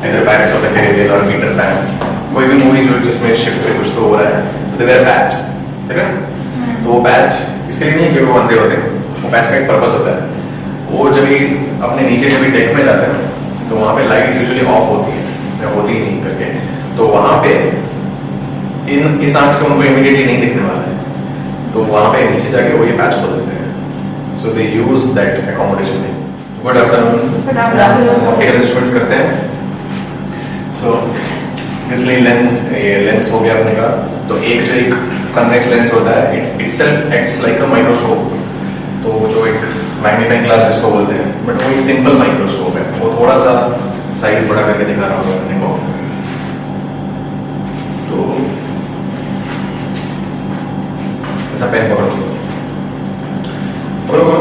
इधर parrots of the Caribbean और Peter pan, कोई भी मूवी जो जिसमें शिप पे कुछ तो हो रहा है, तो दे वेयर पैच, ठीक है। तो वो पैच इसके लिए नहीं कि वो अंधे होते हैं, वो पैच का एक पर्पस होता है। वो जब भी अपने नीचे जब भी डेक में जाते हैं तो वहाँ पे लाइट यूजुअली ऑफ होती है या होती ही नहीं करके, तो वहाँ पे इस आंख से उनको इमीडिएटली नहीं दिखने वाला है, तो वहाँ पे नीचे जाके वो ये पैच खोल देते हैं। So they use that accommodation. Good afternoon. Optical instruments करते हैं। सो इसलिए लेंस हो गया अपने का। तो एक जो एक कन्वेक्स लेंस होता है, it itself acts like a microscope. तो जो एक मैग्नीफाइंग ग्लास जिसको बोलते हैं, बट वो एक सिंपल माइक्रोस्कोप है। वो थोड़ा सा साइज बड़ा करके दिखा रहा हूँ अपने को। तो ऐसा पेन पकड़ो, पकड़ो पकड़ो,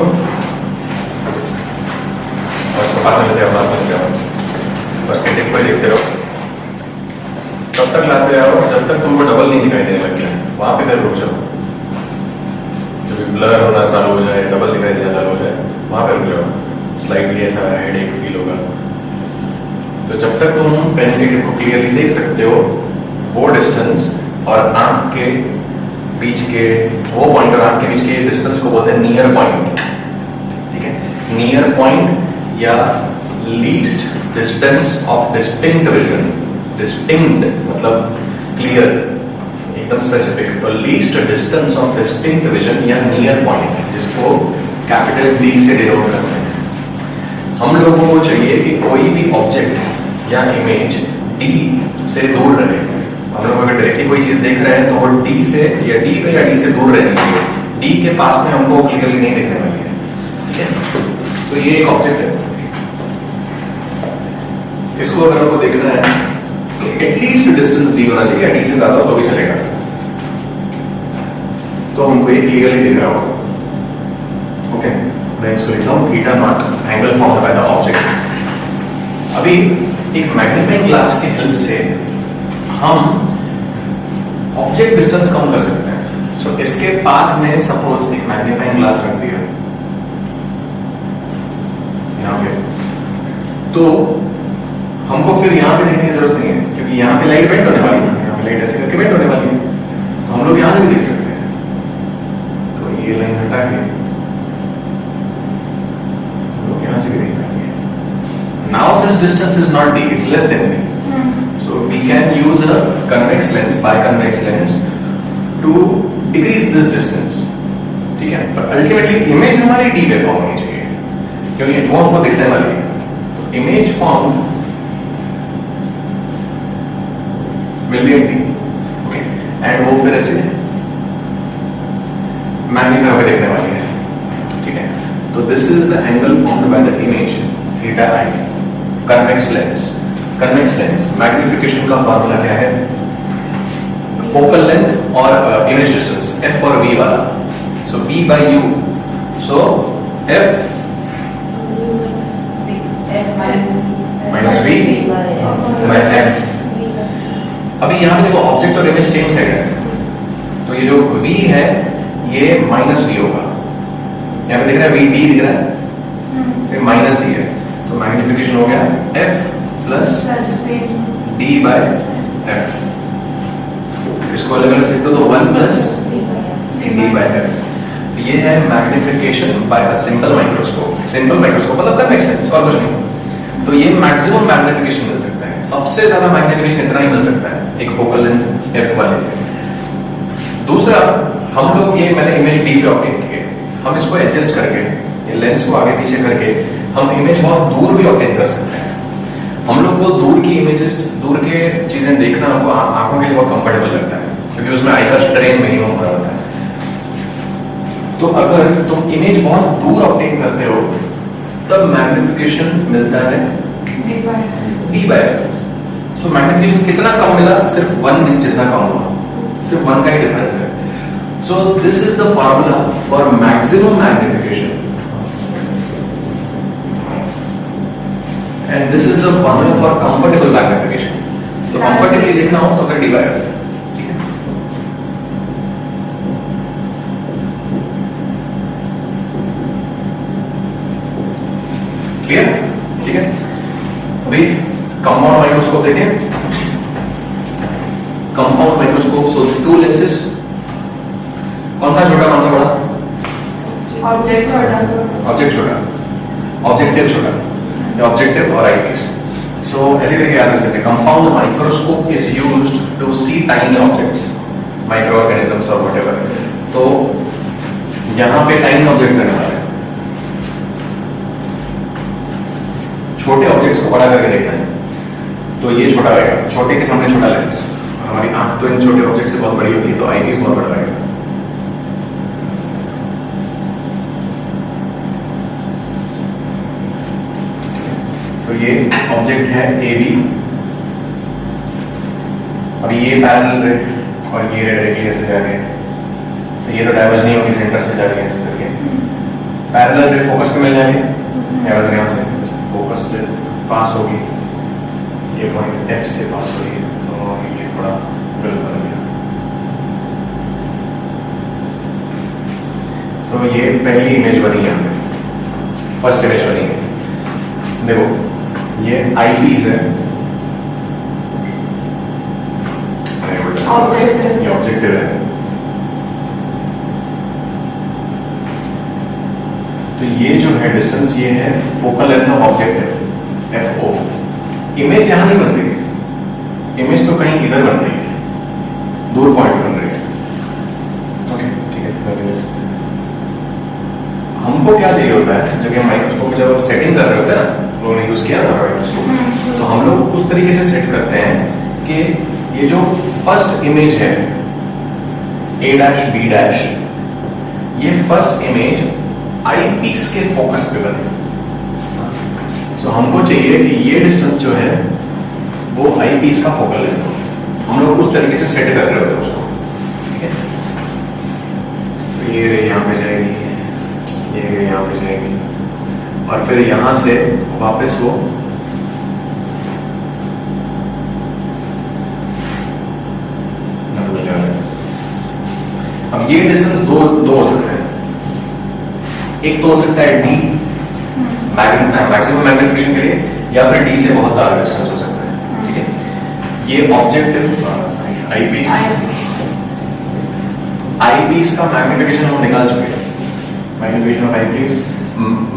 और इसको पास में लेते आओ, पास में लेते आओ, और इसके टिप को देखते रहो। तब तक लाते आओ जब तक तुमको डबल नहीं दिखाई देने लग जाए, वहां पे फिर रुक जाओ। जब ब्लर होना चालू हो जाए, डबल दिखाई देना चालू हो जाए, वहां पे रुक जाओ। स्लाइटली ऐसा हेडेक फील होगा। तो जब तक तुम पेन के टिप को क्लियरली देख सकते हो, वो डिस्टेंस और आंख के बीच के वो पॉइंट और आंख के बीच के डिस्टेंस को बोलते हैं नियर पॉइंट, ठीक है। नियर पॉइंट या least distance of distinct vision. Distinct मतलब क्लियर, एकदम स्पेसिफिक। तो least distance of distinct vision या नियर पॉइंट, जिसको कैपिटल डी से डिनोट करते हैं। हम लोगों को चाहिए कि कोई भी ऑब्जेक्ट या इमेज डी से दूर रहे। हम लोग अगर डायरेक्टली कोई चीज देख रहे हैं तो वो डी से या डी से दूर रहनी चाहिए। डी के पास में हमको क्लियरली नहीं दिखने वाली है, ठीक है। सो ये एक ऑब्जेक्ट है, इसको अगर हमको देखना है एटलीस्ट डिस्टेंस डी होना चाहिए, डी से ज्यादा हो तो भी चलेगा। तो हमको ये क्लियरली दिख रहा होगा, ओके। मैं इसको लिखता हूँ theta naught, angle formed by the object. अभी एक मैग्नीफाइंग ग्लास की हेल्प से हम ऑब्जेक्ट डिस्टेंस कम कर सकते हैं। सो इसके पाथ में सपोज एक मैग्नीफाइंग ग्लास रख दिया यहाँ पे, तो हमको फिर यहाँ पे देखने की जरूरत नहीं है, क्योंकि यहाँ पे लाइट बेंड होने वाली है, यहाँ पे लाइट ऐसे करके बेंड होने वाली है, तो हम लोग यहाँ भी देख सकते हैं। तो ये लाइन हटा के हम लोग यहाँ से भी देख पाएंगे। Now this distance is not D, it's less than D. So we can use a convex lens, biconvex lens, to decrease this distance, ठीक है। पर अल्टीमेटली इमेज हमारी डी पे फॉर्म होनी चाहिए, क्योंकि वो हमको दिखने वाली है। तो image form will be at D, okay, and वो फिर ऐसे मैग्नीफाई होकर देखने वाली है, ठीक है। तो this is the angle formed by the image theta I, convex lens। Convex lens magnification का फॉर्मूला क्या है? फोकल लेंथ और इमेज डिस्टेंस, एफ और वी वाला। So B by U, so F minus V by F. अभी यहाँ पे देखो ऑब्जेक्ट और इमेज सेम साइड है, तो ये जो वी है ये माइनस वी होगा। यहाँ पे दिख रहा है वी डी दिख रहा है, माइनस डी है। तो मैग्निफिकेशन हो गया F plus D by F. इसको अलग अलग लिख दो तो 1 प्लस डी बाय एफ। तो ये है magnification by a simple microscope. Simple microscope मतलब कन्वेक्स लेंस और कुछ नहीं। तो ये मैक्सिमम मैग्निफिकेशन मिल सकता है, सबसे ज्यादा मैग्निफिकेशन इतना ही मिल सकता है एक फोकल लेंथ एफ वाले से। दूसरा, हम लोग ये मैंने इमेज डी पे ऑब्टेन किए, हम इसको एडजस्ट करके ये लेंस को आगे पीछे करके हम इमेज बहुत दूर भी ऑब्टेन कर सकते हैं। हम लोग को दूर की इमेजेस, दूर के चीजें देखना हमको आंखों के लिए बहुत कंफर्टेबल लगता है, क्योंकि उसमें आई का स्ट्रेन मिनिमम हो रहा होता है। तो अगर तुम इमेज बहुत दूर ऑब्टेन करते हो तब मैग्निफिकेशन मिलता है D by F. So magnification कितना कम मिला? सिर्फ 1 जितना कम हुआ, सिर्फ 1 का ही डिफरेंस है। So this is the formula for maximum magnification, and this is the formula for comfortable magnification। तो comfortably देखना हो तो फिर डी बाय एफ, ठीक है। क्लियर, ठीक है। अभी कंपाउंड माइक्रोस्कोप देखें, compound microscope, so to lenses, कौन सा छोटा कौन सा बड़ा? ऑब्जेक्ट छोटा, ऑब्जेक्ट छोटा, ऑब्जेक्टिव छोटा, ऑब्जेक्टिव और आईपीस। सो ऐसे करके याद रख सकते हैं, compound microscope is used to see tiny objects, micro organisms और व्हाटएवर। तो यहां पे टाइनी ऑब्जेक्ट्स रहने वाले हैं, छोटे ऑब्जेक्ट्स को बड़ा करके देखते हैं, तो ये छोटा रहेगा, छोटे के सामने छोटा लेंस। हमारी आंख तो इन छोटे ऑब्जेक्ट से बहुत बड़ी होती है, तो आईपीस बहुत बड़ा रहेगा। तो ये ऑब्जेक्ट है ए बी, अब ये पैरेलल रे और ये रे डायरेक्टली ऐसे जा रही है, तो ये तो डाइवर्ज नहीं होगी, सेंटर से जा रही है ऐसे करके। पैरेलल रे फोकस पे मिल जाएगी, यहाँ से फोकस से पास होगी, ये पॉइंट एफ से पास होगी, और ये थोड़ा गलत हो गया। सो ये पहली इमेज बनी है, फर्स्ट इमेज बनी है। देखो ये आईपीस है, ऑब्जेक्टिव, ये ऑब्जेक्टिव है। तो ये जो है डिस्टेंस, ये है focal length of objective F O. Image यहां नहीं बन रही है, इमेज तो कहीं इधर बन रही है, दूर पॉइंट बन रही है। ओके ठीक है। हमको क्या चाहिए होता है, जब ये माइक्रोस्कोप जब सेटिंग कर रहे होते हैं ना, उन्होंने यूज किया ना माइक्रोस्कोप, तो हम लोग उस तरीके से सेट करते हैं कि ये जो फर्स्ट इमेज है ए डैश बी डैश, ये फर्स्ट इमेज आई पीस के फोकस पे बने। तो हमको चाहिए कि ये डिस्टेंस जो है वो आई पीस का फोकल है, हम लोग उस तरीके से सेट कर रहे होते हैं उसको, ठीक है। तो ये यहाँ पे जाएगी, ये यहाँ पे जाएगी, और फिर यहां से वापस वो अब ये डिस्टेंस दो हो सकते हैं, एक तो हो सकता है डी मैक्सिमम मैग्निफिकेशन के लिए, या फिर डी से बहुत ज्यादा डिस्टेंस हो सकता है, ठीक है। ये ऑब्जेक्टिव आईपीस का मैग्निफिकेशन हम निकाल चुके हैं। मैग्निफिकेशन ऑफ आईपीस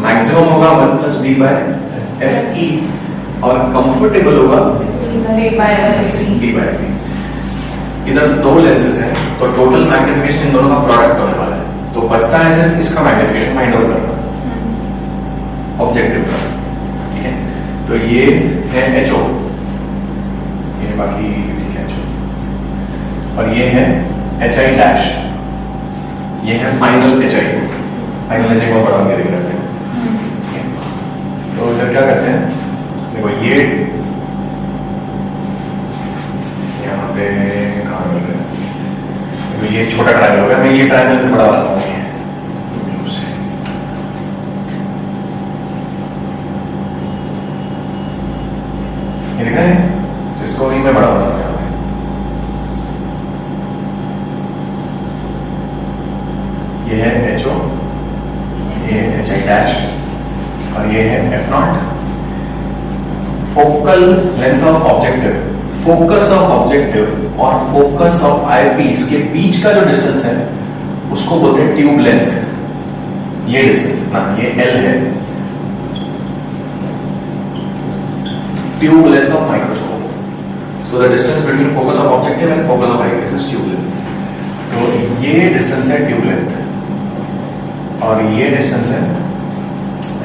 मैक्सिमम होगा 1 + d / fe, और कंफर्टेबल होगा d / f। इधर दो लेंसेज हैं, तो टोटल मैग्निफिकेशन इन दोनों का प्रोडक्ट होने वाला है, तो बचता है सिर्फ इसका मैग्निफिकेशन फाइंड आउट करना, ऑब्जेक्टिव का, ठीक है। तो ये है HO, ये बाकी ठीक है HO, और ये है HI डैश, ये है फाइनल HI। फाइनल HI बहुत बड़ा होंगे, देख रहे हैं। तो इधर क्या करते हैं, देखो ये यहाँ पे कहाँ मिल रहा है, तो ये छोटा ट्रायंगल हो गया, मैं ये ट्रायंगल से बड़ा बनाता हूँ, ये दिख रहा है, तो इसको भी मैं बड़ा बनाता हूँ। ये है HO, ये है HI डैश, और ये है F0। Focal length of objective, focus of objective और फोकस ऑफ आईपीस के बीच का जो डिस्टेंस है उसको बोलते हैं ट्यूब लेंथ। ये डिस्टेंस ना, ये L है, tube length of microscope. So the distance between focus of objective and focus of eyepiece is tube length. तो ये डिस्टेंस है ट्यूब लेंथ, और ये डिस्टेंस है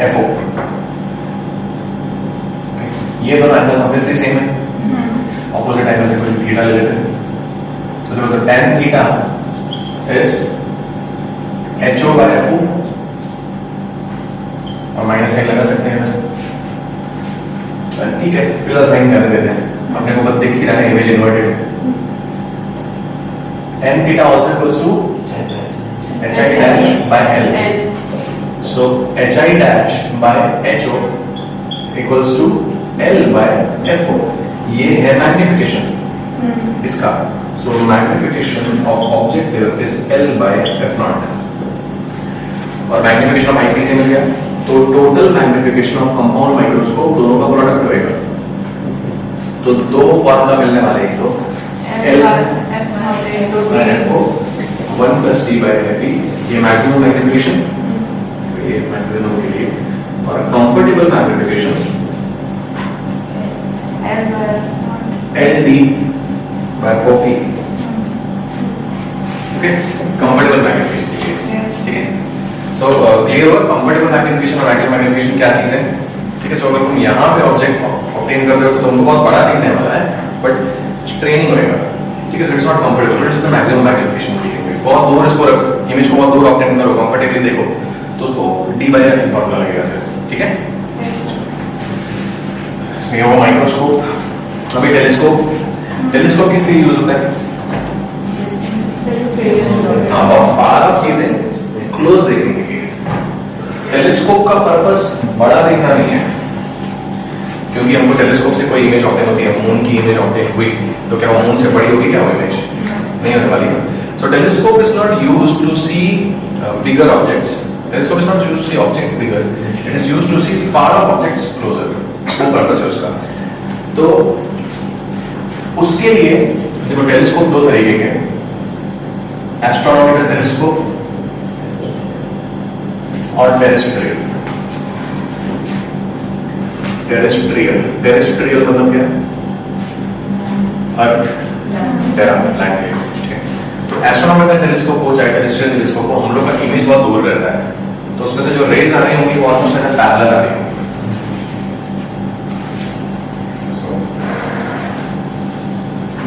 FO। ये दोनों एंगल्स ऑब्वियसली सेम है, ऑपोजिट एंगल से कुछ थीटा ले लेते हैं। तो देखो, तो tan theta is HO by FO, और माइनस साइन लगा सकते हैं, ठीक है। फिलहाल साइन करने देते हैं, अपने को बस दिख ही रहा है इमेज इन्वर्टेड है। tan theta also equals to HI dash by L, so HI dash by HO equals to L by FO। ये है मैग्निफिकेशन इसका, so magnification of objective is L by F0, और मैग्निफिकेशन ऑफ आईपीस से मिल गया, तो total magnification of compound microscope दोनों का product होएगा। तो दो फॉर्मूला मिलने वाले एक तो L one plus T by F E, ये मैक्सिमम मैग्निफिकेशन, ये मैक्सिमम के लिए, और comfortable magnification L D by 4 okay, comfortable magnification के लिए, ठीक है। सो क्लियर हुआ कंफर्टेबल मैग्निफिकेशन और मैक्सिमम मैग्निफिकेशन क्या चीज है, ठीक है। सो अगर तुम यहाँ पे ऑब्जेक्ट ऑब्टेन कर रहे हो तो तुमको बहुत बड़ा दिखने वाला है, बट ट्रेनिंग होएगा, ठीक है। So it's not comfortable, it is the maximum magnification के लिए। बहुत दूर इसको इमेज को बहुत दूर ऑब्टेन करो, कंफर्टेबली देखो तो उसको डी बाई एफ फॉर्मूला लगेगा सिर्फ, ठीक है। सो ये वो माइक्रोस्कोप। अभी टेलीस्कोप किस लिए यूज होता है? हाँ, बहुत फार ऑफ चीजें क्लोज देखने के लिए। टेलीस्कोप का पर्पस बड़ा देखना नहीं है, क्योंकि हमको टेलीस्कोप से कोई इमेज ऑब्टेन होती है, मून की इमेज ऑब्टेन हुई तो क्या वो मून से बड़ी होगी क्या वो इमेज? नहीं होने वाली है। So telescope is not used to see bigger objects, telescope is not used to see objects bigger, it is used to see far off objects closer, वो पर्पस है उसका। तो उसके लिए देखो टेलीस्कोप दो तरीके के, एस्ट्रोनॉमिकल टेलीस्कोप और टेरेस्ट्रियल। टेरेस्ट्रियल मतलब क्या? अर्थ, टेरा, प्लैनेट, ठीक है। तो एस्ट्रोनॉमिकल टेलीस्कोप हो चाहे टेरेस्ट्रियल टेलीस्कोप हो, हम लोग का इमेज बहुत दूर रहता है, तो उसमें से जो रेज आ रही होंगी वो ऑलमोस्ट पैरेलल आ रही होंगी।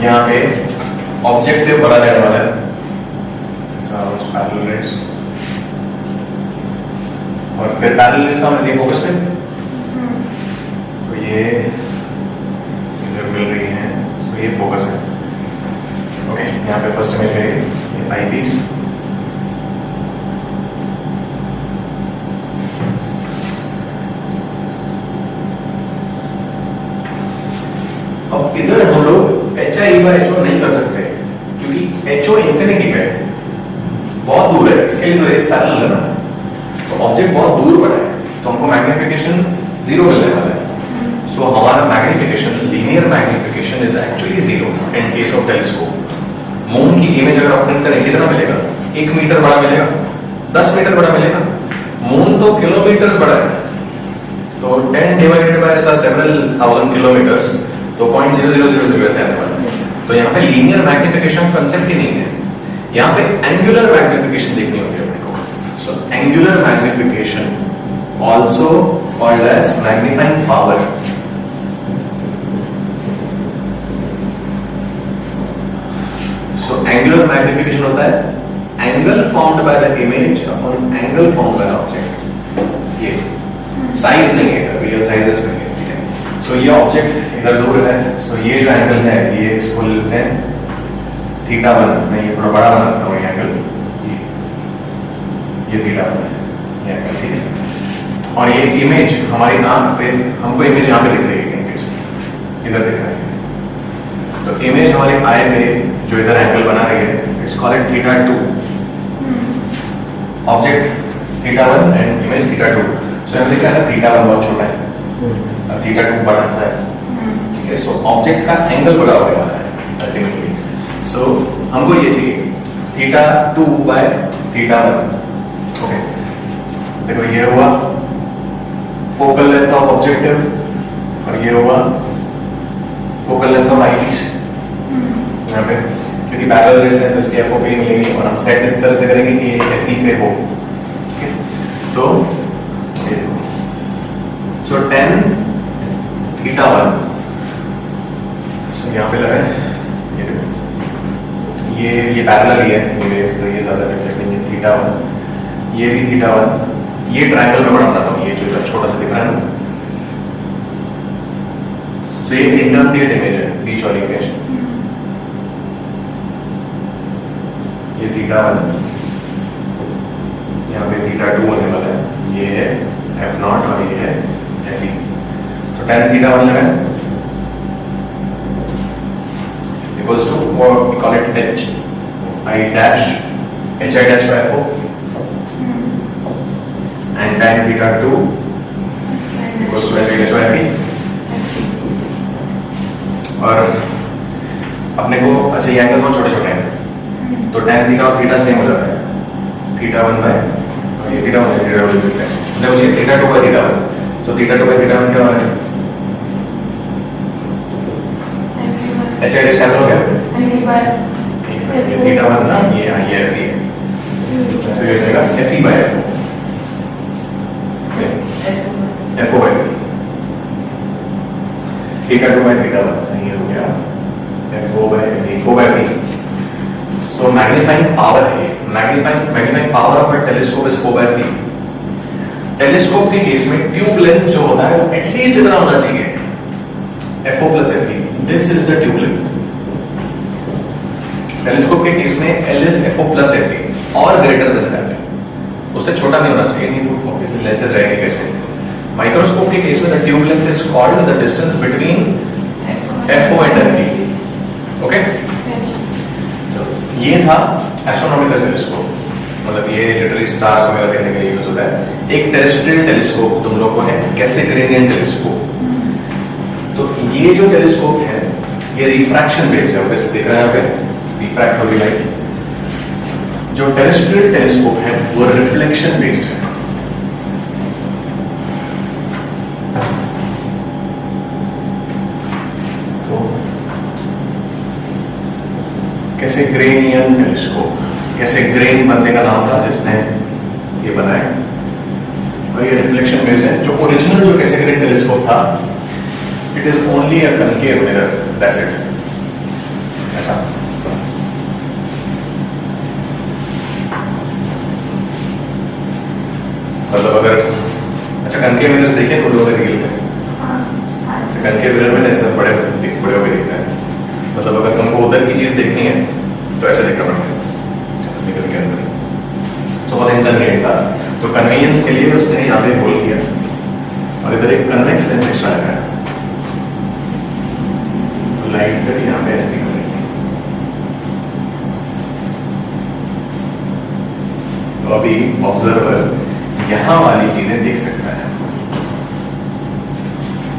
यहाँ पे ऑब्जेक्टिव बड़ा रहने वाला है, पैरेलल रेज, और फिर पैरेलल रेज का हमने देखा फोकस पे, तो ये इधर मिल रही है, सो ये फोकस है, ओके। यहाँ पे फर्स्ट इमेज है ये आई पीस, अब इधर हम लोग H I bar H O नहीं कर सकते, क्योंकि एच ओ इंफिनिटी पे बहुत दूर है, इसके लिए तो रेस पैरेलल है ना, तो ऑब्जेक्ट बहुत दूर पड़ा है, तो हमको मैग्निफिकेशन 0 मिलने वाला है। सो हमारा magnification, linear magnification is actually 0 in case of telescope. Moon की इमेज अगर ऑब्टेन करें कितना मिलेगा? 1 मीटर बड़ा मिलेगा, 10 मीटर बड़ा मिलेगा। मून तो किलोमीटर्स बड़ा है, तो 10 डिवाइडेड बाय ऐसा सेवरल थाउजेंड किलोमीटर्स, तो 0.0000 ऐसे आने वाला है। तो यहाँ पे लीनियर मैग्निफिकेशन कंसेप्ट ही नहीं है, यहाँ पे एंगुलर मैग्निफिकेशन देखनी होती है अपने को। So angular magnification also called as magnifying power. So angular magnification होता है angle formed by the image upon angle formed by object. ये साइज नहीं है, रियल साइजेस नहीं है, ठीक है। सो ये ऑब्जेक्ट इधर दूर है, सो ये जो एंगल है ये इसको लेते हैं θ1, मैं ये थोड़ा बड़ा बनाता हूँ ये एंगल, ये θ1 है ये एंगल, ठीक है। और ये इमेज हमारी आंख पे, हमको इमेज यहाँ पे दिख रही है, इधर दिख रहा है, तो इमेज हमारे आई पे जो इधर एंगल बना रही है, it's called θ2, object θ1 and image θ2। So यहाँ दिख रहा है θ1 बहुत छोटा है, θ2 बड़ा सा है, ठीक है। सो ऑब्जेक्ट का एंगल बड़ा होने वाला है अल्टीमेटली। सो हमको ये चाहिए θ2 बाय θ1, ओके। देखो ये हुआ फोकल लेंथ ऑफ ऑब्जेक्टिव, और ये हुआ focal length of eyepiece यहाँ पे, क्योंकि पैरेलल रेस है तो इसकी एफओपी मिलेगी, और हम सेट इस तरह से करेंगे कि ये एफई पे हो, ठीक है। तो सो 10 θ1, सो यहाँ पे लगा है ये देखो, ये पैरेलल ही है, ये रेस तो ये ज्यादा रिफ्लेक्टिंग है θ1, ये भी θ1, ये ट्रायंगल में बड़ा बनाता हूँ, ये जो इधर छोटा सा दिख रहा है ना, सो ये इंटरमीडिएट इमेज है, बीच वाली इमेज, ये θ1, यहाँ पे θ2 होने वाला है, ये है f0 और ये है fe। So tan θ1 लगा equals to what we call it h I dash by f and tan θ2 equals to f dash by fe। और अपने को अच्छा ये एंगल बहुत छोटे छोटे हैं तो tan थीटा और थीटा सेम हो जाता है, थीटा 1 बाय ये थीटा 1 बाय थीटा 1 लिख सकते हैं, मतलब मुझे थीटा 2 बाय थीटा 1, तो थीटा 2 बाय थीटा 1 क्या हो रहा है, एच आई कैंसिल हो गया, ये थीटा 1 ना ये एफ ई है, तो ये जाएगा F E by F F O by theta 2 by theta 1 सही हो गया, F O by F E 4 by 3। So magnifying power है, magnifying power of a telescope is 4 by 3। Telescope के केस में ट्यूब लेंथ जो होता है वो एटलीस्ट इतना होना चाहिए, FO plus FE, this is the tube length. Telescope के केस में L is FO plus FE और ग्रेटर देन दैट, उससे छोटा नहीं होना चाहिए, नहीं तो ऑब्वियसली लेंसेज रहेंगे कैसे। माइक्रोस्कोप के केस में the tube length is called the distance between FO and FE, okay. ये था एस्ट्रोनॉमिकल टेलीस्कोप, मतलब ये लिटरली स्टार्स वगैरह देखने के लिए यूज होता है। एक टेरेस्ट्रियल टेलीस्कोप तुम लोग को है, कैसेग्रेनियन टेलीस्कोप। तो ये जो टेलीस्कोप है ये रिफ्रैक्शन बेस्ड है, ऑब्वियसली दिख रहा है यहाँ पे रिफ्रैक्ट होगी लाइट। जो टेरेस्ट्रियल टेलीस्कोप है वो रिफ्लेक्शन बेस्ड है। कैसेग्रेनियन टेलीस्कोप, कैसेग्रेन बंदे का नाम था जिसने ये बनाया, और ये रिफ्लेक्शन बेस्ड है। जो ओरिजिनल जो कैसेग्रेन टेलीस्कोप था it is only a concave mirror, that's it, ऐसा। मतलब अगर अच्छा कनकेव मिरर्स देखे तो लोग रियल में कनकेव मिरर में ऐसे बड़े बड़े होकर दिखता है, मतलब अगर तुमको उधर की चीज देखनी है तो ऐसे देखना पड़ता है, ऐसे मिरर के अंदर। सो बहुत इंकन्वीनियंट था, तो कन्वीनियंस के लिए उसने यहाँ पे होल किया और इधर एक कन्वेक्स लेंस एक्स्ट्रा लगाया, तो लाइट फिर यहाँ पे ऐसे निकल रही थी। तो अभी ऑब्जर्वर यहाँ वाली चीजें देख सकता है,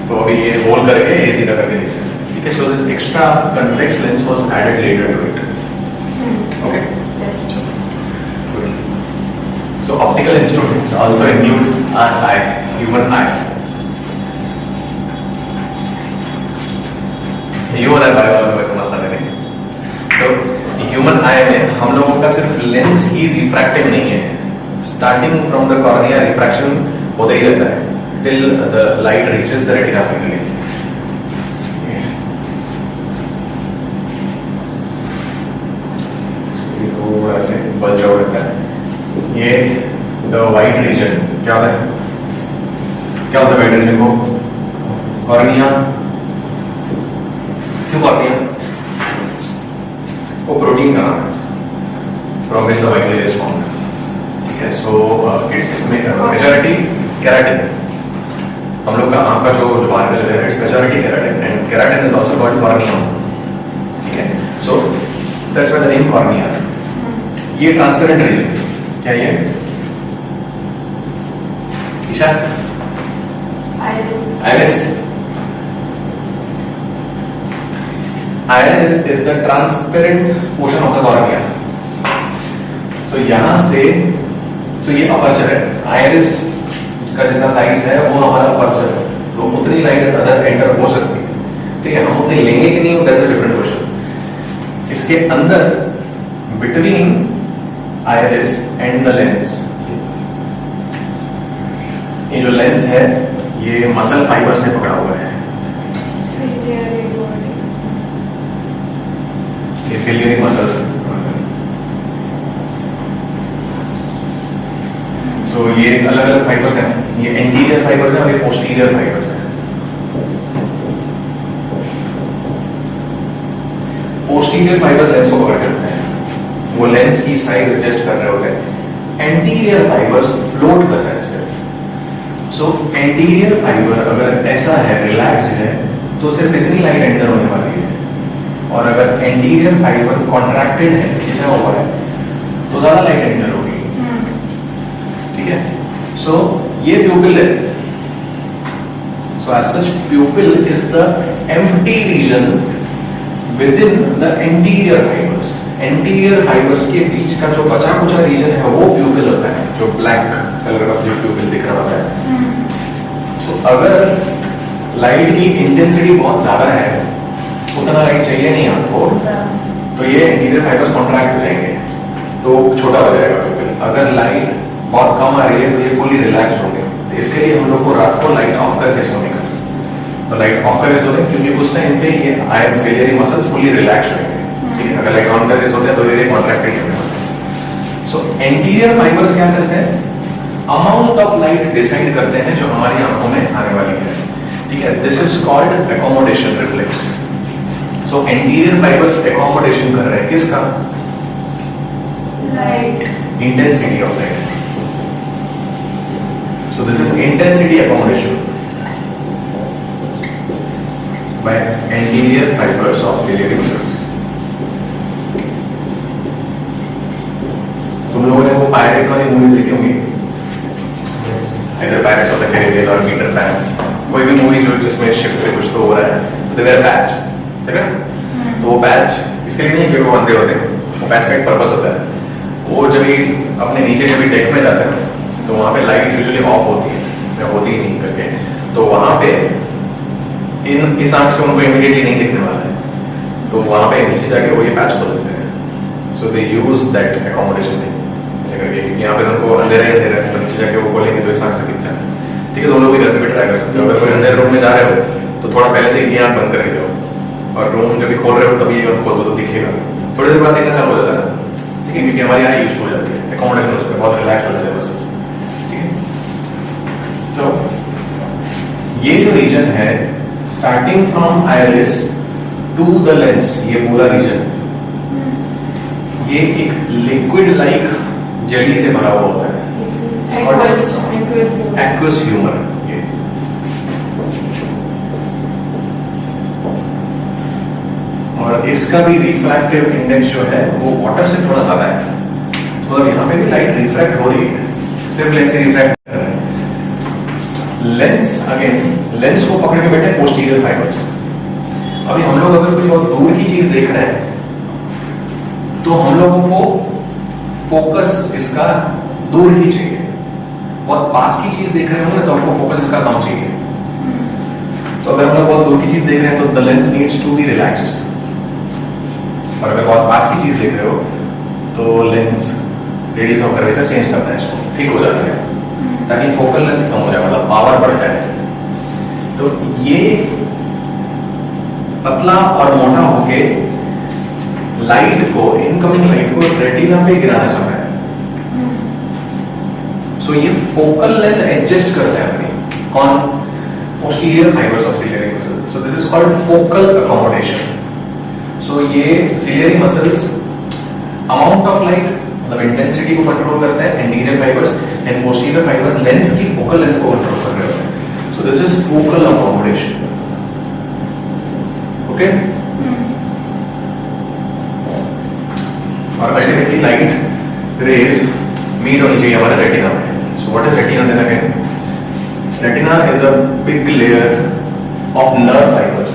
तो अभी ये होल करके ये सीधा करके देख सकते हैं। So this extra convex lens was added later to it. Okay. Yes. Good. So optical instruments also includes our eye, human eye. ये वाला बाय वाला को समझता नहीं। So human eye में हम लोगों का सिर्फ लेंस ही रिफ्रैक्टिव नहीं है, starting from the cornea refraction होता ही रहता है till the light reaches the retina finally. थोड़ा से बल्ज आउट रहता है। ये द वाइट रीजन क्या होता है, क्या होता है वाइट रीजन को, कॉर्निया। क्यों कॉर्निया, वो प्रोटीन का नाम है from which the white layer is formed, ठीक है। सो इट्स इसमें मेजॉरिटी केराटिन, हम लोग का आंख का जो बाहर का जो है it's majority keratin, and keratin is also called cornea, ठीक है। So that's why the name cornea. ये ट्रांसपेरेंट रीजन क्या ये ईशा, iris. Iris is the transparent portion of the cornea. So यहां से ये अपर्चर है, आइरिस का जितना साइज है वो हमारा अपर्चर है, तो उतनी लाइट अदर एंटर हो सकती है, ठीक है। हम उतनी लेंगे कि नहीं, दैट्स अ डिफरेंट क्वेश्चन। इसके अंदर between iris and the lens, ये जो लेंस है ये मसल फाइबर से पकड़ा हुआ है, ये सिलियरी मसल्स। सो ये अलग अलग फाइबर्स हैं, ये एंटीरियर फाइबर्स हैं और ये पोस्टीरियर फाइबर्स हैं। पोस्टीरियर फाइबर्स लेंस को पकड़ के रखते हैं, वो लेंस की साइज एडजस्ट कर रहे होते हैं। एंटीरियर फाइबर्स फ्लोट कर रहे हैं सिर्फ। सो एंटीरियर फाइबर अगर ऐसा है, रिलैक्स्ड है, तो सिर्फ इतनी लाइट एंटर होने वाली है, और अगर एंटीरियर फाइबर कॉन्ट्रैक्टेड है, खिंचा हुआ है, तो ज्यादा लाइट एंटर होगी, ठीक है। सो ये प्यूपिल है। So as such pupil is the empty region within the anterior fibres. Anterior fibres के बीच का जो बचा कुचा रीजन है वो प्यूपिल होता है, जो ब्लैक कलर का जो प्यूपिल दिख रहा होता है। सो अगर लाइट की इंटेंसिटी बहुत ज्यादा है, उतना लाइट चाहिए नहीं आपको, तो ये एंटीरियर फाइबर्स कॉन्ट्रैक्ट हो जाएंगे, तो छोटा हो जाएगा प्यूपिल। अगर लाइट बहुत कम आ रही है तो ये फुली रिलैक्स होंगे। तो इसके लिए हम लोग को रात को लाइट ऑफ करके सोने का, तो लाइट ऑफ करके सोते हैं क्योंकि उस टाइम पे ये आई सिलियरी मसल्स फुली रिलैक्स होंगे। ठीक है, अगर लाइट ऑन करके सोते हैं तो ये कॉन्ट्रैक्टेड होंगे। सो एंटीरियर फाइबर्स क्या करते हैं, अमाउंट ऑफ लाइट डिसाइड करते हैं जो हमारी आंखों में आने वाली है। ठीक है, this is called accommodation reflex. So anterior fibres accommodation कर रहे हैं किसका, light, intensity of light. So this is intensity accommodation by anterior fibers of ciliary muscles. तुम लोगों ने वो पायरेट्स वाली मूवीज देखी होंगी, इधर पायरेट्स ऑफ द कैरिबियन और पीटर पैन, कोई भी मूवी जो जिसमें शिप पे कुछ तो हो रहा है, तो दे वेयर पैच, ठीक है। तो वो पैच इसके लिए नहीं क्योंकि वो अंधे होते हैं, वो पैच का एक पर्पस होता है। वो जब भी अपने नीचे जब भी डेक में जाते हैं तो वहाँ पे लाइट यूजुअली ऑफ होती है या होती ही नहीं करके, तो वहाँ पे इस आंख से उनको इमीडिएटली नहीं दिखने वाला है, तो वहां पे नीचे जाके वो ये पैच खोल देते हैं। So they use that accommodation thing ऐसे करके, क्योंकि यहाँ पे उनको अंधेरा ही अंधेरा है, तो नीचे जाके वो खोलेंगे तो इस आंख से दिखता है। ठीक है, तो लोग भी घर पे भी ट्राई कर सकते हो। अगर कोई अंधेरे रूम में जा रहे हो तो थोड़ा पहले से ही आंख बंद करके जाओ, और रूम जब भी खोल रहे हो तभी ये खोल दो तो दिखेगा। थोड़ी देर बाद देखना चालू हो जाता है, ठीक है, क्योंकि हमारी यहाँ यूज हो जाती है, एकोमोडेशन हो जाता है, बहुत रिलैक्स हो जाता है मसल्स। ठीक है, सो ये जो रीजन है starting from iris to the lens, ये पूरा रीजन ये एक लिक्विड लाइक जेली से भरा हुआ होता है, एक्वस ह्यूमर। ये और इसका भी रिफ्रैक्टिव इंडेक्स जो है वो वाटर से थोड़ा ज्यादा है, तो अब यहाँ पे भी लाइट रिफ्रैक्ट हो रही है, सिर्फ लेंस से रिफ्रैक्ट कर रहा है। लेंस अगेन, लेंस को पकड़ के बैठे पोस्टीरियर फाइबर्स। अभी हम लोग अगर कोई बहुत दूर की चीज देख रहे हैं तो हम लोगों को फोकस इसका दूर ही चाहिए, बहुत पास की चीज देख रहे होंगे तो हमको फोकस इसका कम चाहिए। तो अगर हम लोग बहुत दूर की चीज देख रहे हैं तो the lens needs to be relaxed, और अगर बहुत पास की चीज देख रहे हो तो lens radius of curvature change करना है, इसको ठीक हो जाना है ताकि फोकल लेंथ कम हो जाए, मतलब पावर बढ़ जाए। तो ये पतला और मोटा होके लाइट को, इनकमिंग लाइट को रेटिना पे गिराना चाहता है। सो ये फोकल लेंथ एडजस्ट करता है अपनी, कौन, posterior fibres of ciliary muscle. So this is called focal accommodation. So ये ciliary muscles amount of light, मतलब इंटेंसिटी को कंट्रोल करते हैं anterior fibres, and posterior fibres lens की फोकल लेंथ को कंट्रोल कर रहे होते हैं। So this is focal accommodation. Okay, और अल्टीमेटली लाइट रेज मीट होनी चाहिए हमारे रेटिना में। So what is retina then again? Retina is a big layer of nerve fibres.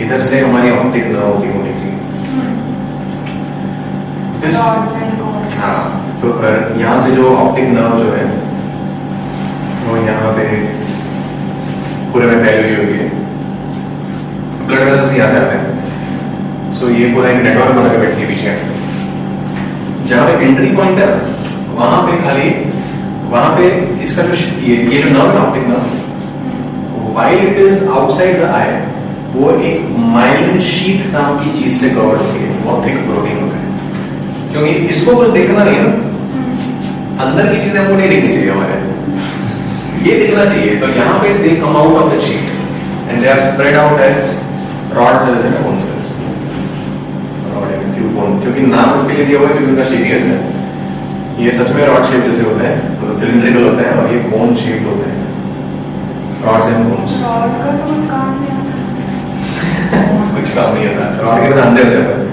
इधर से हमारी ऑप्टिक नर्व होती है मोटी सी, हाँ, तो यहाँ से जो ऑप्टिक नर्व जो है वो यहाँ पे पूरे में फैली हुई होती है, ब्लड वेसल्स भी यहाँ से आते हैं। सो ये पूरा एक नेटवर्क बना के बैठती है पीछे। जहाँ पे एंट्री पॉइंट है वहां पे खाली, वहां पे इसका जो ये जो नर्व है optic nerve, while it is outside the eye, वो एक माइलिन शीथ नाम की चीज से कवर होती है, बहुत थिक प्रोटीन होता है। क्योंकि इसको कुछ देखना नहीं है, अंदर की चीजें हमको नहीं दिखनी चाहिए, हमारे ये दिखना चाहिए। तो यहाँ पे they come out of the sheet and they are spread out as rod cells and bone cells. क्योंकि नाम इसके लिए दिया हुआ है क्योंकि उनका शेप ऐसा है, ये सच में रॉड शेप जैसे होता है, तो सिलिंड्रिकल होता है, और ये बोन शेप होते हैं, रॉड्स एंड बोन्स। रॉड का तो कुछ काम नहीं आता, कुछ काम नहीं आता, रॉड के बिना अंधे हो जाते हैं।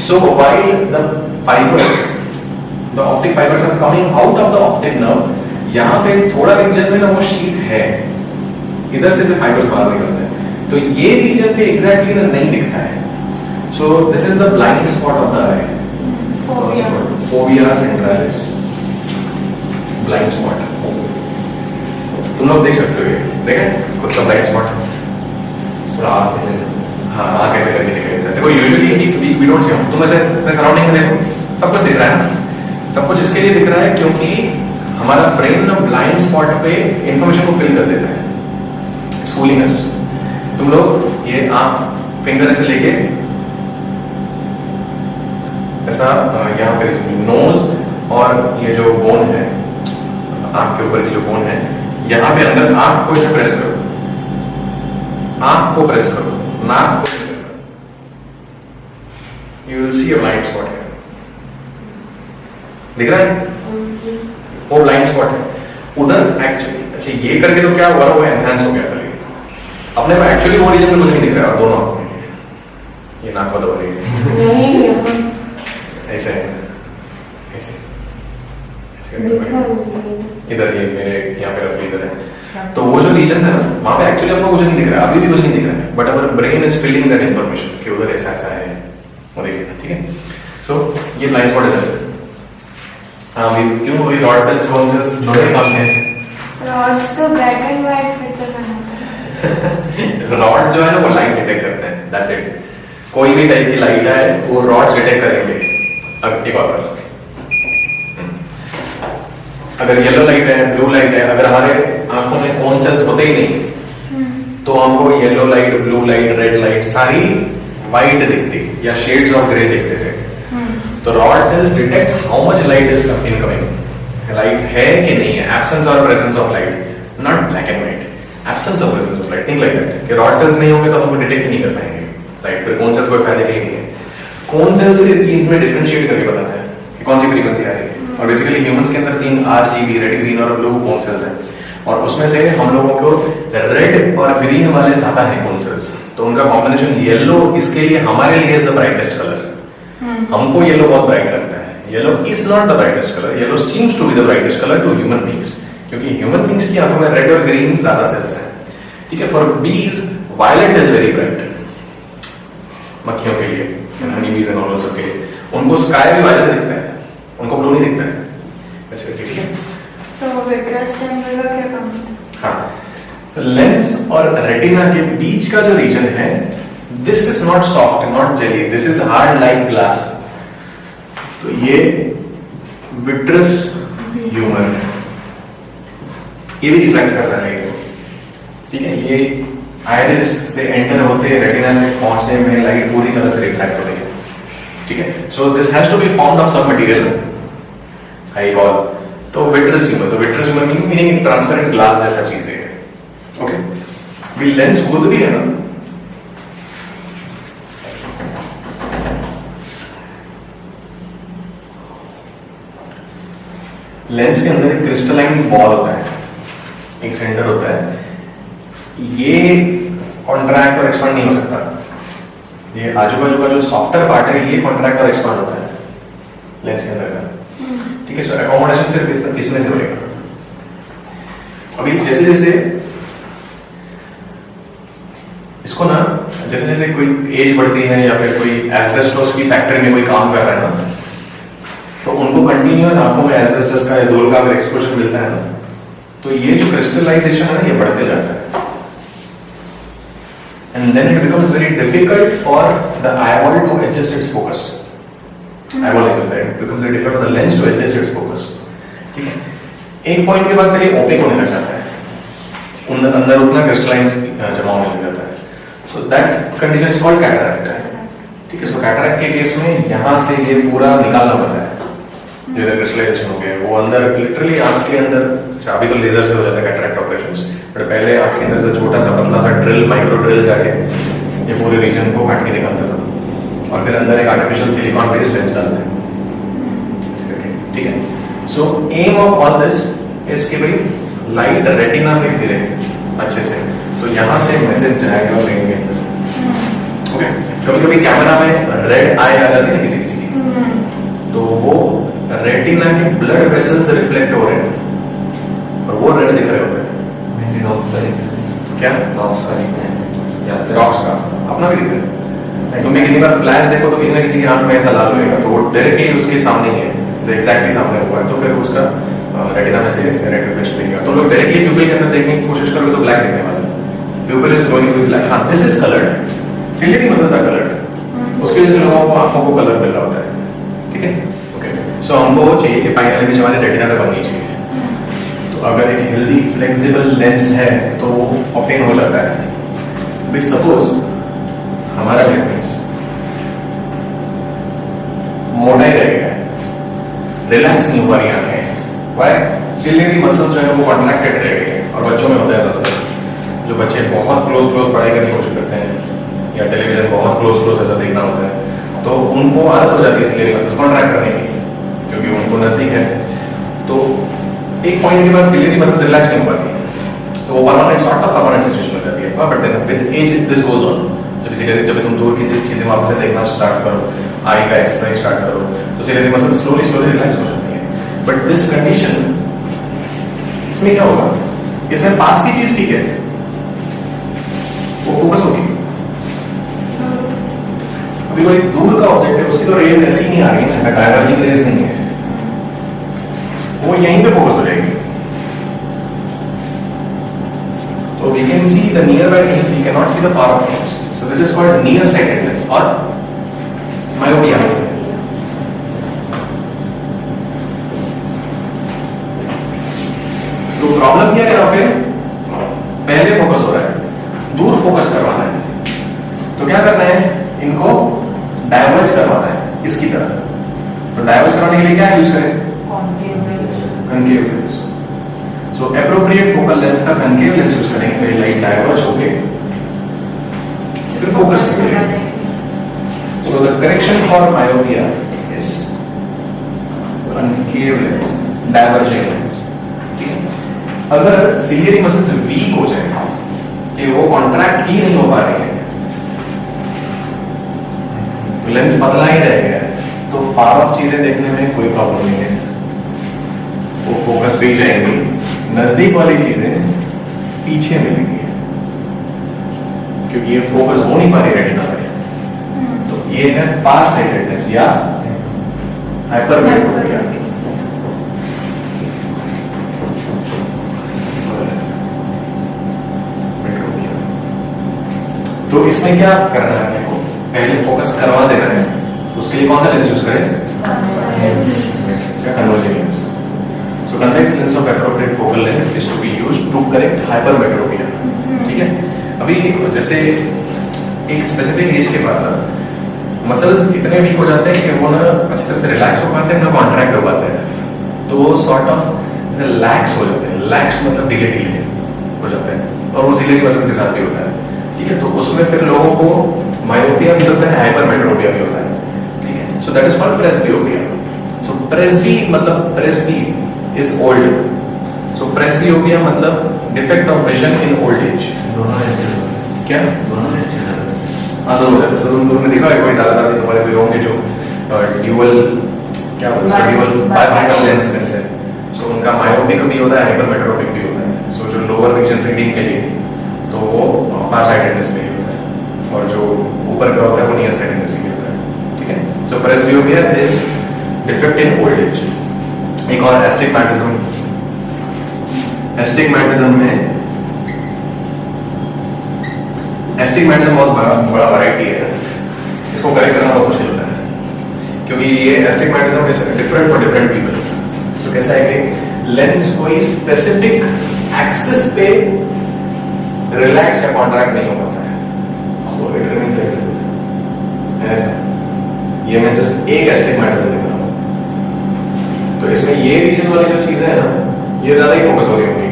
So while the fibers, the optic fibers are coming out of the optic nerve, यहाँ पे थोड़ा रीजन में ना वो शीथ है, इधर से भी फाइबर्स बाहर निकलते हैं। तो ये रीजन पे एग्जैक्टली नहीं दिखता है। So this is the blind spot of the eye, fovea centralis, blind spot. तुम लोग देख सकते हो, ये देखें खुद का ब्लाइंड स्पॉट, थोड़ा हाँ आँख ऐसे करके दिखाई देता है। देखो यूजुअली वी डोंट सी, तुम ऐसे अपने सराउंडिंग में देखो सब कुछ दिख रहा है ना, सब कुछ इसके लिए दिख रहा है क्योंकि हमारा ब्रेन ना ब्लाइंड स्पॉट पे इंफॉर्मेशन को फिल कर देता है, इट्स फूलिंग अस। तुम लोग ये आँख फिंगर ऐसे लेके ऐसा यहाँ पे नोज और ये जो बोन है आँख के ऊपर की जो बोन है, यहाँ पे अंदर आँख को ऐसे प्रेस करो, आँख को प्रेस करो, नाक को प्रेस करो, you will see a blind spot है। दिख रहा है? वो ब्लाइंड स्पॉट है उधर एक्चुअली। अच्छा ये करके तो क्या हुआ, वो एनहांस हो गया खाली, अपने को एक्चुअली वो रीजन में कुछ नहीं दिख रहा है, दोनों आंखों में ये नाक बदल रही है ऐसे ऐसे इधर, ये मेरे यहाँ पे रफली इधर है। तो वो जो रीजन है ना, वहां पे एक्चुअली हमको कुछ नहीं दिख रहा है, अभी भी कुछ नहीं दिख रहा है, but our brain is filling that information कि उधर ऐसा ऐसा है, वो देखिए। ठीक है, सो ये ब्लाइंड स्पॉट है। हाँ भी क्यों वही रॉड सेल्स बोन सेल्स दोनों ही काम है। रॉड्स तो ब्लैक एंड व्हाइट पिक्चर बनाते हैं। रॉड जो है ना वो लाइट डिटेक्ट करते हैं, दैट्स इट। कोई भी टाइप की लाइट है वो रॉड्स डिटेक्ट करेंगे। अब एक और अगर येलो लाइट है, ब्लू लाइट है, अगर हमारे आंखों में कोन सेल्स होते ही नहीं तो हमको yellow light, blue light, red light सारी वाइट दिखती या शेड्स ऑफ ग्रे दिखते थे। तो rod cells detect how much light is incoming, light है कि नहीं है, एब्सेंस और presence of light, not black and white, absence और presence of light, think like that. कि रॉड सेल्स नहीं होंगे तो हमको डिटेक्ट नहीं कर पाएंगे लाइट, फिर कोन सेल्स कोई फायदे के लिए नहीं है। कोन सेल्स में डिफरेंशिएट करके बताता है कि कौन सी फ्रीक्वेंसी आ रही है। और बेसिकली ह्यूमंस के अंदर 3 RGB, रेड, ग्रीन और ब्लू कोन सेल्स हैं, और उसमें से हम लोगों को रेड और ग्रीन वाले ज्यादा है कोन सेल्स, तो उनका कॉम्बिनेशन येलो इसके लिए हमारे लिए इज द ब्राइटेस्ट कलर। हमको येलो बहुत ब्राइट लगता है। Yellow is not the brightest colour, yellow seems to be the brightest colour to human beings, क्योंकि ह्यूमन बीइंग्स की आंखों में रेड और ग्रीन ज्यादा सेल्स हैं। ठीक है, फॉर बीज वायलेट इज वेरी ब्राइट, मक्खियों के लिए, हनी बीज एंड ऑल ऑल्सो के लिए, उनको स्काई भी वायलेट दिखता है, उनको ब्लू नहीं दिखता है ऐसे। ठीक है, तो विट्रस चैम्बर का क्या काम है? हाँ, लेंस और रेटिना के बीच का जो रीजन है, this is not soft, not jelly, this is hard like glass. तो ये विट्रस ह्यूमर है, ये भी रिफ्लेक्ट कर रहा है। ठीक है, ये आइरिस से एंटर होते रेटिना में पहुंचने में लाइट पूरी तरह से रिफ्लेक्ट हो रही है। ठीक है, so this has to be formed of some material, eyeball. तो विट्रस ह्यूमर, तो vitreous humour meaning transparent glass जैसा चीज है। ओके, भी लेंस खुद भी है ना, लेंस के अंदर एक क्रिस्टलाइन बॉल होता है, एक सेंटर होता है, ये कॉन्ट्रैक्ट और एक्सपांड नहीं हो सकता। ये आजू बाजू का जो सॉफ्टर पार्ट है ये कॉन्ट्रैक्ट और एक्सपांड होता है लेंस के अंदर का। ठीक है, सो एकोमोडेशन सिर्फ इसमें से होगा। अभी जैसे जैसे इसको ना, जैसे जैसे कोई एज बढ़ती है या फिर कोई एस्बेस्टोस की फैक्ट्री में कोई काम कर रहा है ना, तो उनको कंटिन्यूअस आंखों में एस्बेस्टस का या धूल का अगर एक्सपोजर मिलता है ना, तो ये जो क्रिस्टलाइजेशन है ये बढ़ते जाता है, and then it becomes very difficult for the eyeball to adjust its focus. Eyeball is right, it becomes very difficult for the lens to adjust its focus. ठीक है, एक पॉइंट के बाद फिर ये ओपेक होने लग जाता है, अंदर उतना क्रिस्टलाइन जमा होने लग जाता है, so that condition is called cataract. ठीक है, so cataract के केस में यहाँ से ये पूरा निकालना पड़ता है, जो इधर क्रिस्टलाइजेशन हो गया वो अंदर लिटरली आंख के अंदर। अभी तो लेजर से हो जाता है कैटरेक्ट ऑपरेशंस, बट पहले आंख के अंदर से छोटा सा पतला सा ड्रिल, माइक्रो ड्रिल जाके ये पूरे रीजन को काट के निकालता था, और फिर अंदर एक आर्टिफिशियल सिलिकॉन बेस्ड लेंस डालते हैं। ठीक है, so aim of all this is कि भाई लाइट रेटिना में गिरे अच्छे से, तो यहाँ से मैसेज जाएगा ब्रेन के अंदर। ओके, कभी कभी कैमरा में रेड आई आ जाती है ना किसी किसी की, तो वो रेटिना के ब्लड वेसल्स रिफ्लेक्ट हो रहे हैं और वो रेड दिख रहे होते हैं। क्या डॉक्स का या जेरॉक्स का अपना भी दिखता है। तुमने कितनी बार फ्लैश देखो तो किसी ना किसी की आंख में ऐसा लाल होएगा, तो वो डायरेक्टली उसके सामने ही है, जैसे एग्जैक्टली सामने हुआ है, तो फिर उसका रेटिना में से रेड रिफ्लेक्शन दिखेगा। तो लोग डायरेक्टली प्यूपिल के अंदर देखने की कोशिश करोगे तो ब्लैक दिखने वाला है। Pupil is going with black. हाँ, this is coloured, ciliary muscles are coloured, उसकी वजह से लोगों को आंखों को कलर मिल रहा होता है। ठीक है, ओके। सो हमको चाहिए कि फाइनल इमेज हमारे रेटिना पे बननी चाहिए। तो अगर एक हेल्दी फ्लेक्सिबल लेंस है तो वो ऑब्टेन हो जाता है। भाई सपोज हमारा लेंस मोटा ही रहेगा, रिलैक्स नहीं हुआ रही आंखें, वाई सिलियरी मसल्स जो है वो कॉन्ट्रैक्टेड रहेंगे। और बच्चों में होता है ज्यादातर, जो बच्चे बहुत क्लोज पढ़ाई करने की कोशिश करते हैं या टेलीविजन बहुत क्लोज ऐसा देखना होता है, तो उनको आदत हो जाती है सिलियरी मसल्स कॉन्ट्रैक्ट करने की, क्योंकि उनको नजदीक है। तो एक पॉइंट के बाद सिलियरी मसल्स रिलैक्स नहीं हो पाती, तो वो permanent sort of permanent situation हो जाती है। But then with age this goes on. जब तुम दूर की चीजें वापस से देखना स्टार्ट करो, आई का एक्सरसाइज स्टार्ट करो, तो सिलियरी मसल्स स्लोली रिलैक्स हो जाती है। बट दिस कंडीशन, इसमें क्या होगा, इसमें पास की चीज ठीक है, वो फोकस होगी। अभी कोई दूर का ऑब्जेक्ट है, उसकी तो रेज ऐसी नहीं आ रही है, ऐसा डायवर्जिंग रेज नहीं है, वो यहीं पे फोकस हो जाएगी। तो we can see the nearby things, we cannot see the far off things. So this is called nearsightedness or myopia. तो प्रॉब्लम क्या है यहाँ पे, पहले फोकस हो रहा है, दूर फोकस करवाना है, तो क्या करना है, इनको डाइवर्ज करवाना है इसकी तरह। तो डाइवर्ज करवाने के लिए क्या यूज करें, कनकेव लेंस। सो एप्रोप्रिएट फोकल लेंथ का कनकेव लेंस यूज करेंगे, लाइट डाइवर्ज होके फिर फोकस करेंगे। So the correction for myopia is concave lens, diverging lens. ठीक है, अगर सिलियरी मसल्स वीक हो जाए कि वो कॉन्ट्रैक्ट ही नहीं हो पा रही है, तो लेंस पतला ही रह गया, तो फार ऑफ चीजें देखने में कोई प्रॉब्लम नहीं है, वो फोकस भी जाएंगी, नजदीक वाली चीजें पीछे मिलेंगी, क्योंकि ये फोकस हो नहीं पा रही रेटिना में। तो ये है फार साइटेडनेस या हाइपरमेट्रोपिया। तो इसमें क्या करना है, अपने को पहले फोकस करवा देना है, तो उसके लिए कौन सा लेंस यूज करें, converging lens. So convex lens of appropriate focal length is to be used to correct hypermetropia. ठीक है, अभी जैसे एक स्पेसिफिक एज के बाद मसल्स इतने वीक हो जाते हैं कि वो ना अच्छी तरह से रिलैक्स हो पाते हैं, ना कॉन्ट्रैक्ट हो पाते हैं, तो वो सॉर्ट ऑफ जैसे लैक्स हो जाते हैं। लैक्स मतलब ढीले हो जाते हैं, और वो सिलियरी मसल्स के साथ भी होता है। ठीक है, तो उसमें फिर लोगों को मायोपिया भी होता है, हाइपरमेट्रोपिया भी होता है। ठीक है, सो दैट इज कॉल्ड प्रेसबियोपिया। सो प्रेसबी मतलब प्रेसबी is old. So presbyopia मतलब defect of vision in old age. क्या? हाँ, दोनों हो जाते हैं। तो तुमने देखा है कोई दादा दादी तुम्हारे भी होंगे जो ड्यूअल क्या बोलते हैं, ड्यूअल बाइफोकल लेंस पहनते हैं। सो उनका मायोपिक भी होता है, हाइपरमेट्रोपिक भी होता है। सो जो लोअर विजन रीडिंग के लिए तो वो फार साइटेडनेस में ही होता है, और जो ऊपर का होता है वो नियर साइटेडनेस में होता है। ठीक है, so presbyopia is defect in old age. एक और एस्टिग्मैटिज्म में एस्टिग्मैटिज्म बहुत बड़ा वैरायटी है, इसको करेक्ट करना बहुत मुश्किल होता है, क्योंकि ये astigmatism is different for different people. तो कैसा है कि लेंस कोई स्पेसिफिक एक्सिस पे रिलैक्स या कॉन्ट्रैक्ट नहीं हो पाता है, so it remains like this. ऐसा ये मैं जस्ट एक एस्टिग्मैटिज्म दिखा रहा हूं, तो इसमें ये रीजन वाली जो चीजें है ना, ये ज्यादा ही फोकस हो रही होंगी,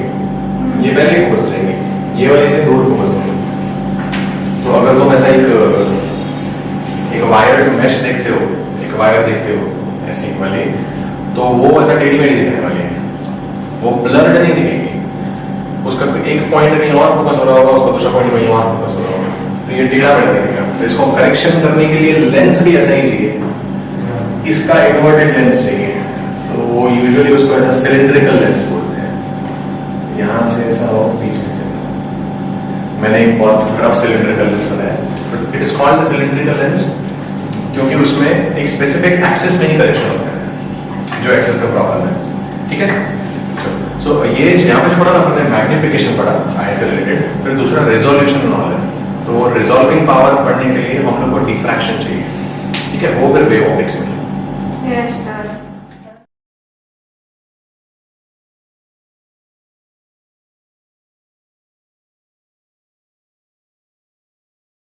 ये पहले ही फोकस हो जाएंगी, ये वाली चीजें दूर फोकस होंगी। तो अगर तुम ऐसा एक वायर्ड मैश देखते हो, एक वायर देखते हो ऐसी वाली, तो वो ऐसा टेढ़ी मेढ़ी दिखने वाली है, वो ब्लर्ड नहीं दिखेगी, उसका एक पॉइंट कहीं और फोकस हो रहा होगा, उसका दूसरा पॉइंट कहीं और फोकस हो रहा होगा, तो ये टेढ़ा मेढ़ा दिखेगा। तो इसको करेक्शन करने के लिए लेंस भी ऐसा ही चाहिए, इसका इन्वर्टेड लेंस चाहिए। तो वो यूजुअली उसको ऐसा सिलिंड्रिकल लेंस बोलते हैं, यहाँ से ऐसा और बीच में मैंने एक बहुत रफ सिलेंड्रिकल लेंस बनाया, it is called the cylindrical lens क्योंकि उसमें एक स्पेसिफिक एक्सिस में ही करेक्शन होता है जो एक्सिस का प्रॉब्लम है, ठीक है। सो ये यहाँ पे जो पढ़ा ना अपने मैग्निफिकेशन पढ़ा आई से रिलेटेड, फिर दूसरा रेजोल्यूशन नॉल है, तो रिजॉल्विंग पावर पढ़ने के लिए हम लोग को डिफ्रैक्शन चाहिए, ठीक है, वो फिर वेव ऑप्टिक्स में। Yes, sir.